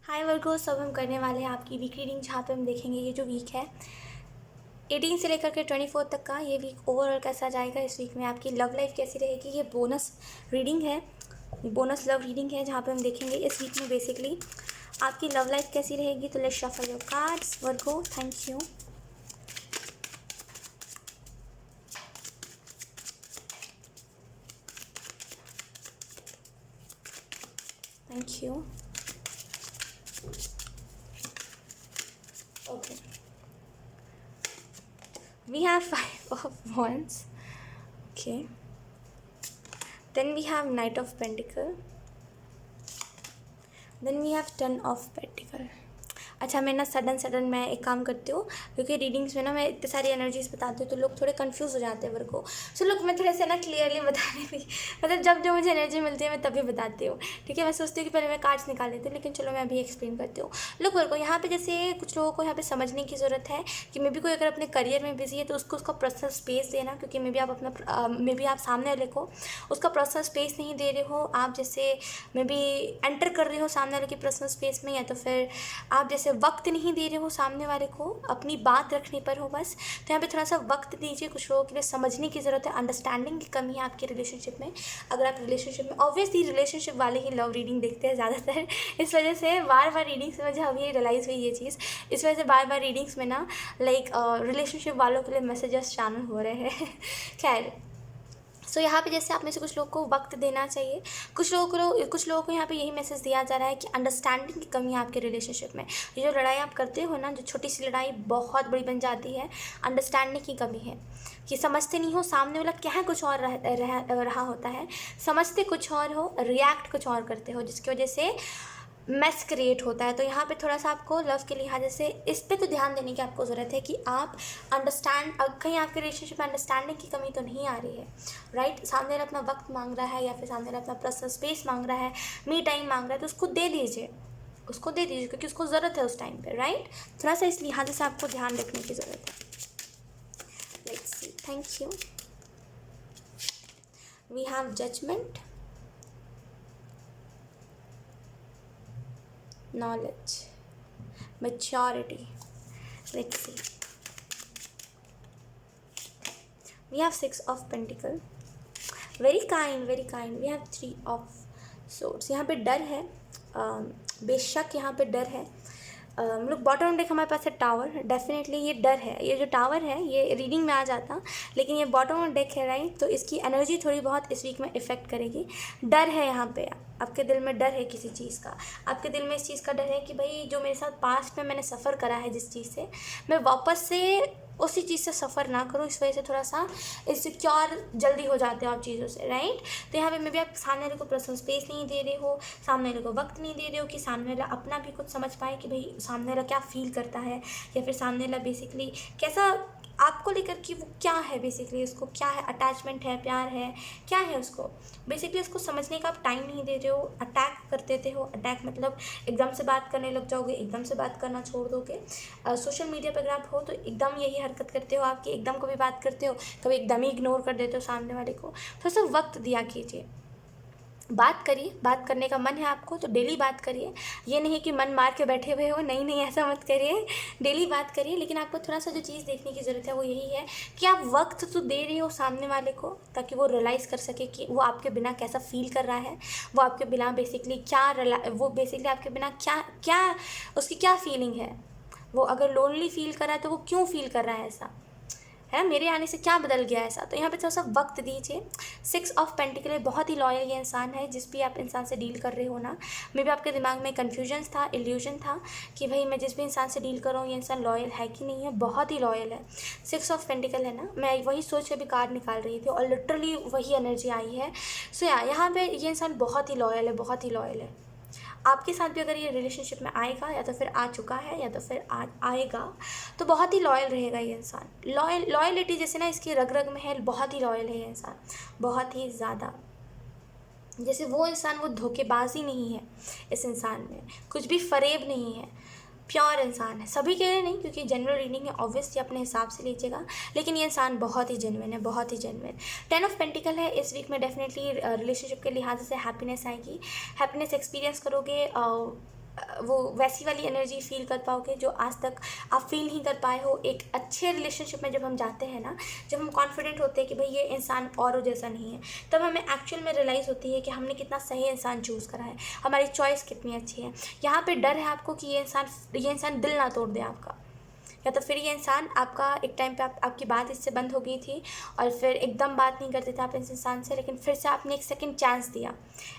हाय वर्गो, सब हम करने वाले हैं आपकी वीक रीडिंग, जहाँ पे हम देखेंगे ये जो वीक है 18 से लेकर के 24 तक का, ये वीक ओवरऑल कैसा जाएगा। इस वीक में आपकी लव लाइफ कैसी रहेगी। ये बोनस रीडिंग है, बोनस लव रीडिंग है, जहाँ पे हम देखेंगे इस वीक में बेसिकली आपकी लव लाइफ कैसी रहेगी। तो let's shuffle your cards Virgo. Thank you. Thank you. Okay, we have 5 of Wands. Okay, then we have Knight of Pentacle, then we have 10 of Pentacle. अच्छा, मैं ना सडन मैं एक काम करती हूँ, क्योंकि रीडिंग्स में ना मैं इतनी सारी एनर्जीज बताती हूँ तो लोग थोड़े कंफ्यूज हो जाते हैं वर्ग को। सो लोग मैं थोड़े से ना क्लियरली बताने भी, मतलब जब जो मुझे एनर्जी मिलती है मैं तभी बताती हूँ। ठीक है, मैं सोचती हूँ कि पहले मैं कार्ड्स निकाल लेती हूँ, लेकिन चलो मैं अभी एक्सप्लेन करती हूँ। लोग वर्ग को यहाँ पे जैसे कुछ लोगों को यहाँ पे समझने की ज़रूरत है कि मे बी कोई अगर अपने करियर में बिजी है तो उसको उसका पर्सनल स्पेस देना, क्योंकि मे बी आप अपना मे बी आप सामने वाले को उसका पर्सनल स्पेस नहीं दे रहे हो। आप जैसे मे बी एंटर कर रहे हो सामने वाले की पर्सनल स्पेस में, या तो फिर आप जैसे वक्त नहीं दे रहे हो सामने वाले को अपनी बात रखने पर हो बस। तो यहाँ पे थोड़ा सा वक्त दीजिए। कुछ लोगों के लिए समझने की ज़रूरत है, अंडरस्टैंडिंग की कमी है आपके रिलेशनशिप में। अगर आप रिलेशनशिप में, ऑब्वियसली रिलेशनशिप वाले ही लव रीडिंग देखते हैं ज़्यादातर, इस वजह से बार बार रीडिंग्स में मुझे अभी रियलाइज़ हुई ये चीज़। इस वजह से बार बार रीडिंग्स में ना लाइक रिलेशनशिप वालों के लिए मैसेजेस चैनल हो रहे हैं। खैर, सो यहाँ पे जैसे आप में से कुछ लोगों को वक्त देना चाहिए, कुछ लोगों को यहाँ पे यही मैसेज दिया जा रहा है कि अंडरस्टैंडिंग की कमी है आपके रिलेशनशिप में। ये जो लड़ाई आप करते हो ना, जो छोटी सी लड़ाई बहुत बड़ी बन जाती है, अंडरस्टैंडिंग की कमी है कि समझते नहीं हो सामने वाला क्या है, कुछ और रहा होता है, समझते कुछ और हो, रिएक्ट कुछ और करते हो, जिसकी वजह से मैस क्रिएट होता है। तो यहाँ पे थोड़ा सा आपको लव के लिहाज से इस पे तो ध्यान देने की आपको ज़रूरत है कि आप अंडरस्टैंड, कहीं आपके रिलेशनशिप में अंडरस्टैंडिंग की कमी तो नहीं आ रही है, राइट। सामने वाला अपना वक्त मांग रहा है, या फिर सामने वाला अपना पर्सनल स्पेस मांग रहा है, मी टाइम मांग रहा है, तो उसको दे दीजिए, उसको दे दीजिए, क्योंकि उसको ज़रूरत है उस टाइम पे, राइट। थोड़ा सा इस लिहाज से आपको ध्यान रखने की ज़रूरत है। Let's see, thank you. We have judgement, knowledge, maturity. Let's see. We have 6 of Pentacle. Very kind, very kind. We have 3 of Swords. यहाँ पे डर है, बेशक यहाँ पे डर है। लोग बॉटम डेक हमारे पास है टावर, डेफिनेटली ये डर है। ये जो टावर है ये रीडिंग में आ जाता, लेकिन ये बॉटम डेक है, राइट। तो इसकी एनर्जी थोड़ी बहुत इस वीक में इफेक्ट करेगी। डर है यहाँ पे, आपके दिल में डर है किसी चीज़ का। आपके दिल में इस चीज़ का डर है कि भाई जो मेरे साथ पास्ट में मैंने सफ़र करा है जिस चीज़ से, मैं वापस से उसी चीज़ से सफ़र ना करूँ। इस वजह से थोड़ा सा इनसिक्योर जल्दी हो जाते हो आप चीज़ों से, राइट। तो यहाँ पे मे भी आप सामने वाले को पर्सनल स्पेस नहीं दे रहे हो, सामने वाले को वक्त नहीं दे रहे हो कि सामने वाला अपना भी कुछ समझ पाए कि भाई सामने वाला क्या फील करता है, या फिर सामने वाला बेसिकली कैसा आपको लेकर कि वो क्या है, बेसिकली उसको क्या है, अटैचमेंट है, प्यार है, क्या है उसको। बेसिकली उसको समझने का आप टाइम नहीं दे रहे हो, अटैक कर देते हो। अटैक मतलब एकदम से बात करने लग जाओगे, एकदम से बात करना छोड़ दोगे। सोशल मीडिया पर अगर आप हो तो एकदम यही हरकत करते हो आप कि एकदम कभी बात करते हो, कभी एकदम ही इग्नोर कर देते हो सामने वाले को। थोड़ा सा वक्त दिया कीजिए, बात करिए। बात करने का मन है आपको तो डेली बात करिए। ये नहीं कि मन मार के बैठे हुए हो, नहीं नहीं, ऐसा मत करिए। डेली बात करिए, लेकिन आपको थोड़ा सा जो चीज़ देखने की ज़रूरत है वो यही है कि आप वक्त तो दे रहे हो सामने वाले को, ताकि वो रियलाइज़ कर सके कि वो आपके बिना कैसा फील कर रहा है, वो आपके बिना बेसिकली वो बेसिकली आपके बिना क्या क्या उसकी क्या फीलिंग है। वो अगर लोनली फील कर रहा है तो वो क्यों फील कर रहा है ऐसा, है मेरे आने से क्या बदल गया ऐसा। तो यहाँ पे थोड़ा सा वक्त दीजिए। 6 of Pentacle बहुत ही लॉयल ये इंसान है, जिस भी आप इंसान से डील कर रहे हो ना, मे भी आपके दिमाग में कन्फ्यूजन था, इल्यूजन था कि भाई मैं जिस भी इंसान से डील कर रहा हूँ ये इंसान लॉयल है कि नहीं है। बहुत ही लॉयल है। 6 of Pentacle है ना, मैं वही सोच के भी कार्ड निकाल रही थी और लिटरली वही एनर्जी आई है। सो यहाँ पे ये इंसान बहुत ही लॉयल है, बहुत ही लॉयल है। आपके साथ भी अगर ये रिलेशनशिप में आएगा, या तो फिर आ चुका है, या तो फिर आएगा, तो बहुत ही लॉयल रहेगा ये इंसान। लॉयलिटी जैसे ना इसकी रग रग में है, बहुत ही लॉयल है ये इंसान, बहुत ही ज़्यादा। जैसे वो इंसान, वो धोखेबाजी नहीं है इस इंसान में, कुछ भी फरेब नहीं है, प्योर इंसान है। सभी के लिए नहीं, क्योंकि जनरल रीडिंग है, ऑब्वियसली अपने हिसाब से लीजिएगा, लेकिन ये इंसान बहुत ही जेन्युइन है, बहुत ही जेन्युइन। 10 of Pentacle है। इस वीक में डेफिनेटली रिलेशनशिप के लिहाज से हैप्पीनेस आएगी, हैप्पीनेस एक्सपीरियंस करोगे। वो वैसी वाली एनर्जी फील कर पाओगे जो आज तक आप फील नहीं कर पाए हो। एक अच्छे रिलेशनशिप में जब हम जाते हैं ना, जब हम कॉन्फिडेंट होते हैं कि भाई ये इंसान औरों जैसा नहीं है, तब हमें एक्चुअल में रियलाइज़ होती है कि हमने कितना सही इंसान चूज़ करा है, हमारी चॉइस कितनी अच्छी है। यहाँ पे डर है आपको कि ये इंसान दिल ना तोड़ दे आपका, या तो फिर ये इंसान आपका एक टाइम पे आपकी बात इससे बंद हो गई थी और फिर एकदम बात नहीं करते थे आप इस इंसान से, लेकिन फिर से आपने एक सेकंड चांस दिया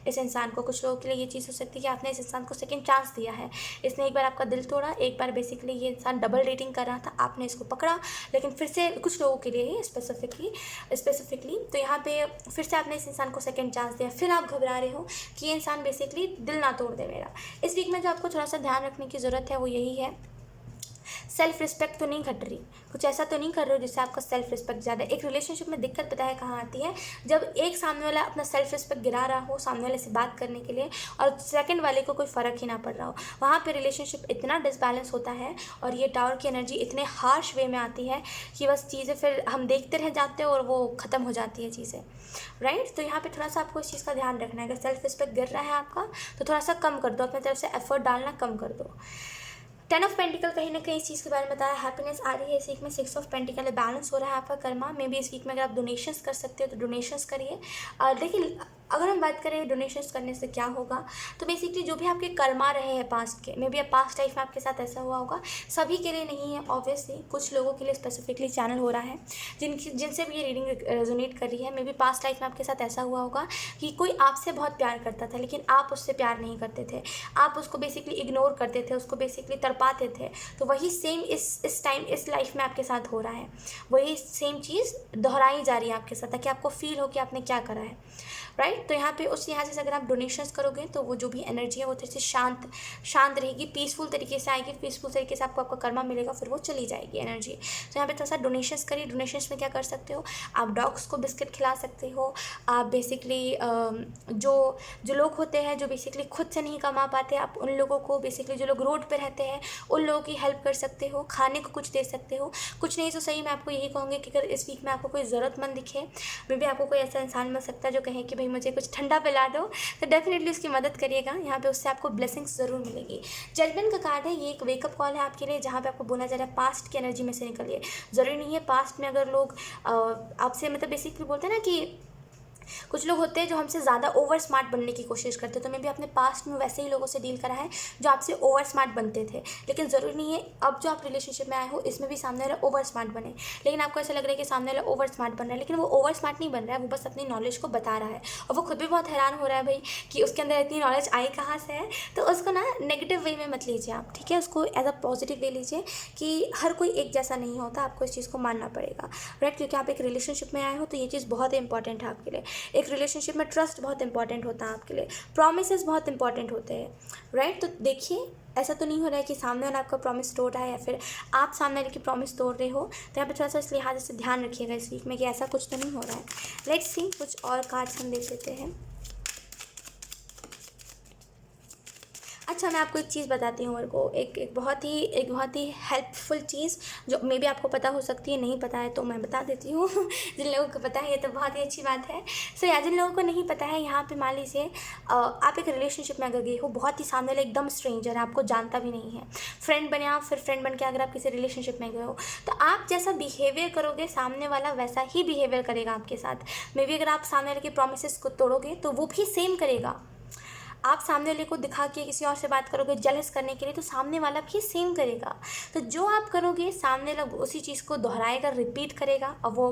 इस इंसान को। कुछ लोगों के लिए ये चीज़ हो सकती है कि आपने इस इंसान को सेकंड चांस दिया है, इसने एक बार आपका दिल तोड़ा, एक बार बेसिकली ये इंसान डबल डेटिंग कर रहा था, आपने इसको पकड़ा, लेकिन फिर से कुछ लोगों के लिए स्पेसिफिकली तो यहाँ पे फिर से आपने इस इंसान को सेकंड चांस दिया, फिर आप घबरा रहे हो कि ये इंसान बेसिकली दिल ना तोड़ दे मेरा। इस वीक में जो आपको थोड़ा सा ध्यान रखने की ज़रूरत है वो यही है, सेल्फ रिस्पेक्ट तो नहीं घट रही, कुछ ऐसा तो नहीं कर रहे हो जिससे आपका सेल्फ रिस्पेक्ट ज़्यादा। एक रिलेशनशिप में दिक्कत पता है कहाँ आती है, जब एक सामने वाला अपना सेल्फ रिस्पेक्ट गिरा रहा हो सामने वाले से बात करने के लिए और सेकंड वाले को कोई फ़र्क ही ना पड़ रहा हो, वहाँ पे रिलेशनशिप इतना डिसबैलेंस होता है और ये टावर की एनर्जी इतने हार्श वे में आती है कि बस चीज़ें फिर हम देखते रह जाते हैं और वो ख़त्म हो जाती है चीज़ें, राइट। तो यहाँ पे थोड़ा सा आपको इस चीज़ का ध्यान रखना है, अगर सेल्फ रिस्पेक्ट गिर रहा है आपका तो थोड़ा सा कम कर दो, अपनी तरफ से एफर्ट डालना कम कर दो। 10 ऑफ पेंटिकल कहीं ना कहीं इस चीज़ के बारे में बताया, हैप्पीनेस आ रही है इस वीक में। 6 ऑफ पेंटिकल बैलेंस हो रहा है आपका कर्मा। मे बी इस वीक में अगर आप डोनेशंस कर सकते हो तो डोनेशंस करिए। देखिए अगर हम बात करें डोनेशंस करने से क्या होगा, तो बेसिकली जो भी आपके कर्मा रहे हैं पास्ट के, मे बी पास्ट लाइफ में आपके साथ ऐसा हुआ होगा, सभी के लिए नहीं है ऑब्वियसली, कुछ लोगों के लिए स्पेसिफिकली चैनल हो रहा है जिनसे भी ये रीडिंग रेजोनेट कर रही है। मे बी पास्ट लाइफ में आपके साथ ऐसा हुआ होगा कि कोई आपसे बहुत प्यार करता था लेकिन आप उससे प्यार नहीं करते थे, आप उसको बेसिकली इग्नोर करते थे, उसको बेसिकली तड़पाते थे। तो वही सेम इस टाइम इस लाइफ में आपके साथ हो रहा है, वही सेम चीज़ दोहराई जा रही है आपके साथ ताकि आपको फील हो कि आपने क्या करा है, राइट। तो यहाँ पे उस लिहाज से अगर आप डोनेशंस करोगे तो वो जो भी एनर्जी है वो थोड़ी सी शांत रहेगी, पीसफुल तरीके से आएगी, पीसफुल तरीके से आपको आपका कर्मा मिलेगा, फिर वो चली जाएगी एनर्जी। तो यहाँ पे थोड़ा सा डोनेशंस करिए। डोनेशंस में क्या कर सकते हो, आप डॉग्स को बिस्किट खिला सकते हो, आप बेसिकली जो लोग होते हैं जो बेसिकली खुद से नहीं कमा पाते, आप उन लोगों को बेसिकली जो लोग रोड पर रहते हैं उन लोगों की हेल्प कर सकते हो, खाने को कुछ दे सकते हो। कुछ नहीं तो सही मैं आपको यही कहूँगी कि अगर इस वीक में आपको कोई ज़रूरतमंद दिखे, मे बी आपको कोई ऐसा इंसान मिल सकता है जो कहे कि भाई मुझे कुछ ठंडा पिला दो, तो डेफिनेटली उसकी मदद करिएगा, यहाँ पे उससे आपको ब्लेसिंग्स ज़रूर मिलेगी। जजमेंट का कार्ड है, ये एक वेकअप कॉल है आपके लिए, जहाँ पे आपको बोला जा रहा है पास्ट की एनर्जी में से निकलिए। ज़रूरी नहीं है पास्ट में अगर लोग आपसे मतलब बेसिकली बोलते हैं ना कि कुछ लोग होते हैं जो हमसे ज़्यादा ओवर स्मार्ट बनने की कोशिश करते हैं, तो मैं भी अपने पास्ट में वैसे ही लोगों से डील करा है जो आपसे ओवर स्मार्ट बनते थे, लेकिन ज़रूरी नहीं है अब जो आप रिलेशनशिप में आए हो इसमें भी सामने वाला ओवर स्मार्ट बने। लेकिन आपको ऐसा लग रहा है कि सामने वाला ओवर स्मार्ट बन रहा है, लेकिन वो ओवर स्मार्ट नहीं बन रहा है, वो बस अपनी नॉलेज को बता रहा है और वो खुद भी बहुत हैरान हो रहा है भाई कि उसके अंदर इतनी नॉलेज आई कहाँ से है। तो उसको ना नेगेटिव वे में मत लीजिए आप, ठीक है, उसको एज अ पॉजिटिव ले लीजिए कि हर कोई एक जैसा नहीं होता, आपको इस चीज़ को मानना पड़ेगा, राइट। क्योंकि आप एक रिलेशनशिप में आए हो तो ये चीज़ बहुत इंपॉर्टेंट है आपके लिए। एक रिलेशनशिप में ट्रस्ट बहुत इंपॉर्टेंट होता है आपके लिए, प्रॉमिसेस बहुत इंपॉर्टेंट होते हैं, राइट। तो देखिए ऐसा तो नहीं हो रहा है कि सामने वाला आपका प्रॉमिस तोड़ रहा है या फिर आप सामने वाले की प्रॉमिस तोड़ रहे हो, तो यहाँ पे थोड़ा सा इस लिहाज से ध्यान रखिएगा इस वीक में कि ऐसा कुछ तो नहीं हो रहा है। लेट्स सी कुछ और कार्ड्स हम देख लेते हैं। अच्छा मैं आपको एक चीज़ बताती हूँ, मेरे को एक बहुत ही हेल्पफुल चीज़ जो मे बी आपको पता हो सकती है, नहीं पता है तो मैं बता देती हूँ जिन लोगों को पता है ये तो बहुत ही अच्छी बात है। सो या जिन लोगों को नहीं पता है, यहाँ पे मान लीजिए आप एक रिलेशनशिप में अगर गए हो, बहुत ही सामने वाला एकदम स्ट्रेंजर है, आपको जानता भी नहीं है, फ्रेंड बने आप, फिर फ्रेंड बन के अगर आप किसी रिलेशनशिप में गए हो तो आप जैसा बिहेवियर करोगे सामने वाला वैसा ही बिहेवियर करेगा आपके साथ। मे बी अगर आप सामने वाले के प्रोमिसेस को तोड़ोगे तो वो भी सेम करेगा। आप सामने वाले को दिखा के किसी और से बात करोगे जेलस करने के लिए, तो सामने वाला भी सेम करेगा। तो जो आप करोगे सामने वाला उसी चीज़ को दोहराएगा, रिपीट करेगा, और वो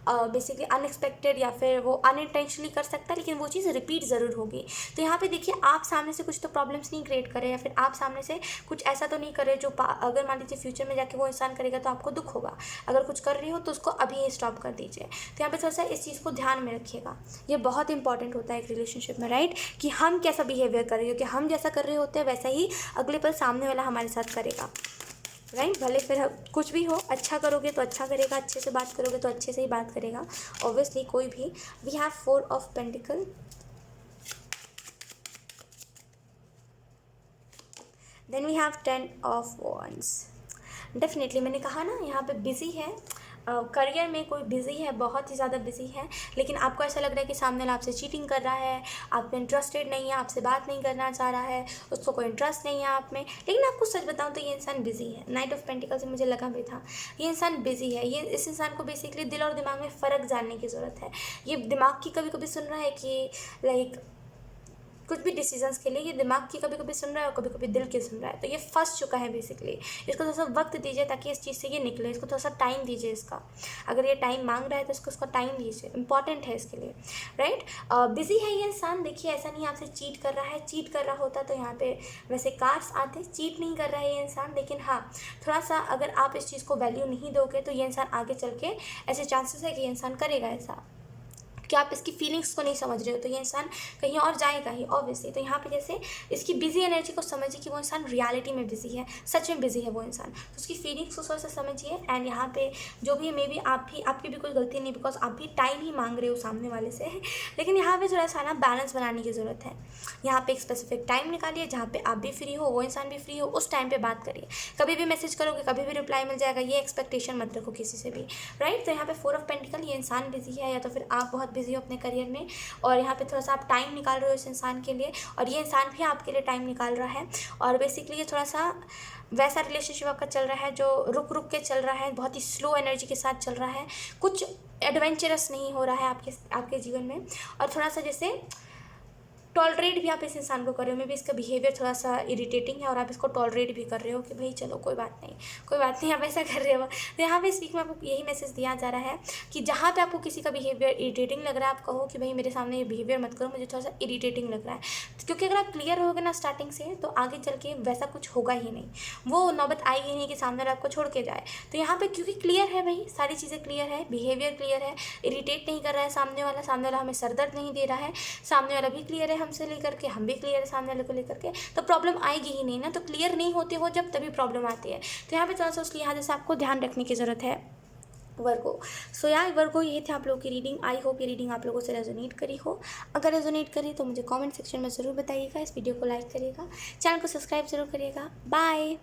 बेसिकली अनएक्सपेक्टेड या फिर वो अनइंटेंशनली कर सकता है, लेकिन वो चीज़ रिपीट ज़रूर होगी। तो यहाँ पे देखिए आप सामने से कुछ तो प्रॉब्लम्स नहीं क्रिएट करें या फिर आप सामने से कुछ ऐसा तो नहीं करे जो अगर मान लीजिए फ्यूचर में जाके वो इंसान करेगा तो आपको दुख होगा। अगर कुछ कर रही हो तो उसको अभी स्टॉप कर दीजिए। तो यहाँ पे थोड़ा सा इस चीज़ को ध्यान में रखिएगा, ये बहुत इंपॉर्टेंट होता है एक रिलेशनशिप में, राइट, कि हम कैसा बिहेवियर कर रहे हो, कि हम जैसा कर रहे होते हैं वैसा ही अगले पल सामने वाला हमारे साथ करेगा, राइट। भले फिर कुछ भी हो, अच्छा करोगे तो अच्छा करेगा, अच्छे से बात करोगे तो अच्छे से ही बात करेगा, ऑब्वियसली कोई भी। We have 4 of pentacle, then we have 10 of wands. Definitely मैंने कहा ना यहाँ पे बिजी है, करियर में कोई बिजी है, बहुत ही ज़्यादा बिजी है, लेकिन आपको ऐसा लग रहा है कि सामने वाला आपसे चीटिंग कर रहा है, आप में इंटरेस्टेड नहीं है, आपसे बात नहीं करना चाह रहा है, उसको कोई इंटरेस्ट नहीं है आप में। लेकिन आपको सच बताऊं तो ये इंसान बिजी है। नाइट ऑफ पेंटिकल से मुझे लगा भी था ये इंसान बिजी है। ये इस इंसान को बेसिकली दिल और दिमाग में फ़र्क जानने की ज़रूरत है। ये दिमाग की कभी कभी सुन रहा है कि लाइक कुछ भी डिसीजंस के लिए ये दिमाग की कभी कभी सुन रहा है और कभी कभी दिल की सुन रहा है। तो ये फंस चुका है बेसिकली। इसको थोड़ा सा वक्त दीजिए ताकि इस चीज़ से ये निकले। इसको थोड़ा सा टाइम दीजिए इसका। अगर ये टाइम मांग रहा है तो इसको उसका टाइम दीजिए, इंपॉर्टेंट है इसके लिए, राइट। बिजी है ये इंसान। देखिए ऐसा नहीं आपसे चीट कर रहा है। चीट कर रहा होता तो यहाँ पे वैसे कार्ड्स आते। चीट नहीं कर रहा है ये इंसान, लेकिन हाँ थोड़ा सा अगर आप इस चीज़ को वैल्यू नहीं दोगे तो ये इंसान आगे चल के ऐसे चांसेस है कि ये इंसान करेगा ऐसा कि आप इसकी फीलिंग्स को नहीं समझ रहे हो तो ये इंसान कहीं और जाएगा ही ऑब्वियसली। तो यहाँ पे जैसे इसकी बिजी एनर्जी को समझिए कि वो इंसान रियलिटी में बिजी है, सच में बिजी है वो इंसान। तो उसकी फीलिंग्स को थोड़ा सा समझिए। एंड यहाँ पे जो भी मे बी आपकी भी कोई गलती नहीं, बिकॉज आप भी टाइम ही मांग रहे हो सामने वाले से। लेकिन यहाँ पे थोड़ा सा ना बैलेंस बनाने की ज़रूरत है। यहाँ पे एक स्पेसिफिक टाइम निकालिए जहाँ पे आप भी फ्री हो, वो इंसान भी फ्री हो, उस टाइम पे बात करिए। कभी भी मैसेज करोगे कभी भी रिप्लाई मिल जाएगा, ये एक्सपेक्टेशन मत रखो किसी से भी, राइट। तो यहाँ पे 4 ऑफ पेंटिकल, ये इंसान बिजी है या तो फिर आप बहुत बिजी हो अपने करियर में और यहाँ पे थोड़ा सा आप टाइम निकाल रहे हो इस इंसान के लिए और ये इंसान भी आपके लिए टाइम निकाल रहा है। और बेसिकली ये थोड़ा सा वैसा रिलेशनशिप आपका चल रहा है जो रुक रुक के चल रहा है, बहुत ही स्लो एनर्जी के साथ चल रहा है, कुछ एडवेंचरस नहीं हो रहा है आपके जीवन में। और थोड़ा सा जैसे टॉलरेट भी आप इस इंसान को कर रहे हो। मे भी इसका बिहेवियर थोड़ा सा इरिटेटिंग है और आप इसको टॉलरेट भी कर रहे हो कि भाई चलो कोई बात नहीं आप ऐसा कर रहे हो। तो यहाँ पे इस वीक में आपको यही मैसेज दिया जा रहा है कि जहाँ पे आपको किसी का बिहेवियर इरिटेटिंग लग रहा है आप कहो कि भाई मेरे सामने ये बिहेवियर मत करो, मुझे थोड़ा सा इरिटेटिंग लग रहा है। क्योंकि अगर आप क्लियर होगे ना स्टार्टिंग से तो आगे चल के वैसा कुछ होगा ही नहीं, वो नौबत आएगी नहीं कि सामने वाला आपको छोड़ के जाए। तो यहाँ पे क्योंकि क्लियर है भाई, सारी चीज़ें क्लियर है, बिहेवियर क्लियर है, इरिटेट नहीं कर रहा है सामने वाला हमें सरदर्द नहीं दे रहा है, सामने वाला भी क्लियर है हमसे लेकर के, हम भी क्लियर है सामने वाले को लेकर के, तो प्रॉब्लम आएगी ही नहीं ना। तो क्लियर नहीं होते हो जब तभी प्रॉब्लम आती है। तो यहाँ पे थोड़ा सा उसकी यहाँ जैसे आपको ध्यान रखने की ज़रूरत है वर्गो। सो यार वर्गो, ये थे आप लोगों की रीडिंग। आई होप ये रीडिंग आप लोगों से रेजोनेट करी हो। अगर रेजोनेट करी तो मुझे कमेंट सेक्शन में ज़रूर बताइएगा, इस वीडियो को लाइक करिएगा, चैनल को सब्सक्राइब ज़रूर करिएगा। बाय।